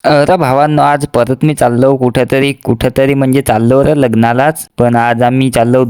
अरे भावांनो, आज परत मी चाललो कुठंतरी म्हणजे चाललो रे लग्नालाच. पण आज आम्ही चाललो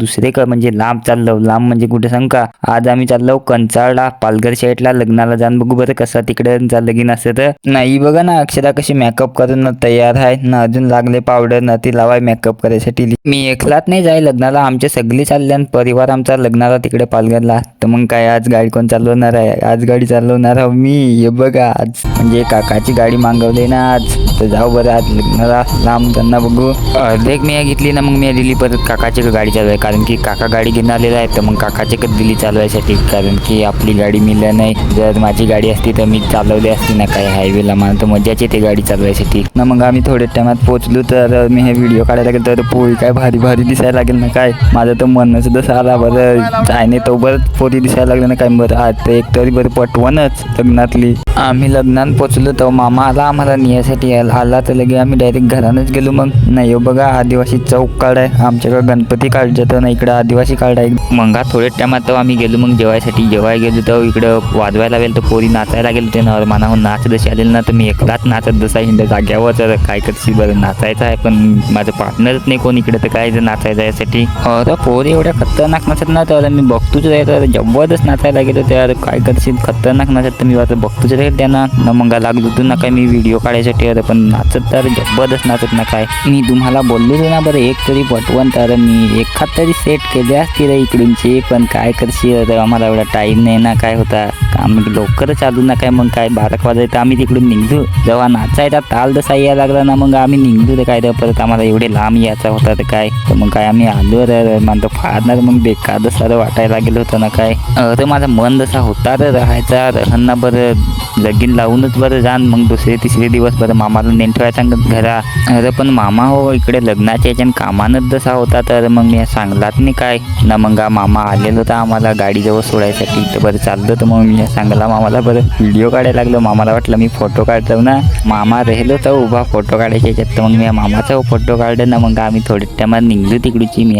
म्हणजे लांब चाललो. लांब म्हणजे कुठे सांग का, आज आम्ही चाललो कंचाळला, पालघर साईडला लग्नाला. जाऊन बघू बरं कसं तिकडे लगीन असतं तर. नाही बघा ना, अक्षरा कशी मेकअप करून तयार आहे ना, अजून लागले पावडर ना ती लावाय मेकअप करायसाठी. मी एकलाच नाही जाय लग्नाला, आमचे सगळे चालले आणि परिवार आमचा लग्नाला तिकडे पालघरला. तर मग काय आज गाडी कोण चालवणार आहे? आज गाडी चालवणार आहो मी. हे बघा आज म्हणजे काकाची गाडी मागवली ना आज. तर जाऊ बरं आज लग्नाला लांब त्यांना बघू. अर्धेक मी घेतली ना, मग मी दिली परत काकाची गाडी चालवाय. कारण की काका गाडी घेऊन आलेला आहे, तर मग काकाची दिली चालवायसाठी. कारण की आपली गाडी मिळल्या नाही. जर माझी गाडी असती तर मी चालवली असती ना काय हायवेला. मला तर मजाच येते गाडी चालवायसाठी ना. मग आम्ही थोड्या टायमात पोहोचलो. तर मी हे व्हिडिओ काढायला लागेल तर पोरी काय भारी भारी दिसायला लागेल ना काय. माझं तर म्हणणं सुद्धा आला बरं काय नाही तो बरं पोरी दिसायला लागलं ना काय. बरं आज तर एक तरी बरं पटवणच लग्नातली. आम्ही लग्नात पोहोचलो तर मामा आला आम्हाला नियासाठी. आला तर लगे आम्ही डायरेक्ट घरानच गेलो. मग नाही बघा आदिवासी चौक कार्ड आहे आमच्याकडे, गणपती कार्ड जातं ना, इकडं आदिवासी कार्ड आहे. मग थोड्या टायमात तर आम्ही गेलो मग जेवायसाठी. गेलो तर इकडं वाजवायला गेलो तर पोरी नाचायला गेलो. ते मानाहून नाच जशी आलेली ना, तर मी एकलाच नाचत जसा हिंड जाग्यावर. तर काय करशील बरं, नाचायचं आहे पण माझं पार्टनरच नाही कोण इकडे, तर काय नाचायचं यासाठी. तर पोरी एवढ्या खतरनाक नाचत ना, तर मी बघतोच रे. तर जबरदस्त नाचायला गेलो. तर काय करशील खतरनाक नाचत, तर मी आता बघतोच रे त्यांना ना. मग लागलो तू ना काय मी व्हिडिओ काढायसाठी. पण नाचत तर जबरदस्त नाचत ना काय. मी तुम्हाला बोललो ना बरं एक तरी पटवण. तर मी एखाद तरी सेट केले असते रे इकडूनची. पण काय करशील आम्हाला एवढा टाईम नाही ना काय होता काम लवकर चालू ना काय. मग काय 12 वाजायचं आम्ही तिकडून निघलो. जेव्हा नाचायचा ताल जसा यायला लागला ना, मग आम्ही निघलो. तर काय तर परत आम्हाला एवढे लांब यायचा होता तर काय. तर मग काय आम्ही आलो रे. मला तर फारणार मग बेकार सारं वाटायला गेलं होतं ना काय. तर माझा मन जसा होता तर राहायचा रहन बरं लगीन लावूनच बरं जाण. मग दुसरे तिसरे दिवस बरं मामाला नेऊन ठेवायचा घरा. अरे पण मामा हो इकडे लग्नाच्या याच्यानं कामानच जसा होता. तर मग मी सांगलात नाही काय ना. मग मामा आलेला होता आम्हाला गाडीजवळ सोडायसाठी. तर बरं चाललं. तर मग मी सांगला मामाला बरं व्हिडिओ काढायला लागलो. मामाला वाटलं मी फोटो काढतो ना. मामा राहिलो तर उभा फोटो काढायच्या याच्यात. तर मग मी मामाचा फोटो काढला ना. मग आम्ही थोड्या टायमात निघलो तिकडची. मी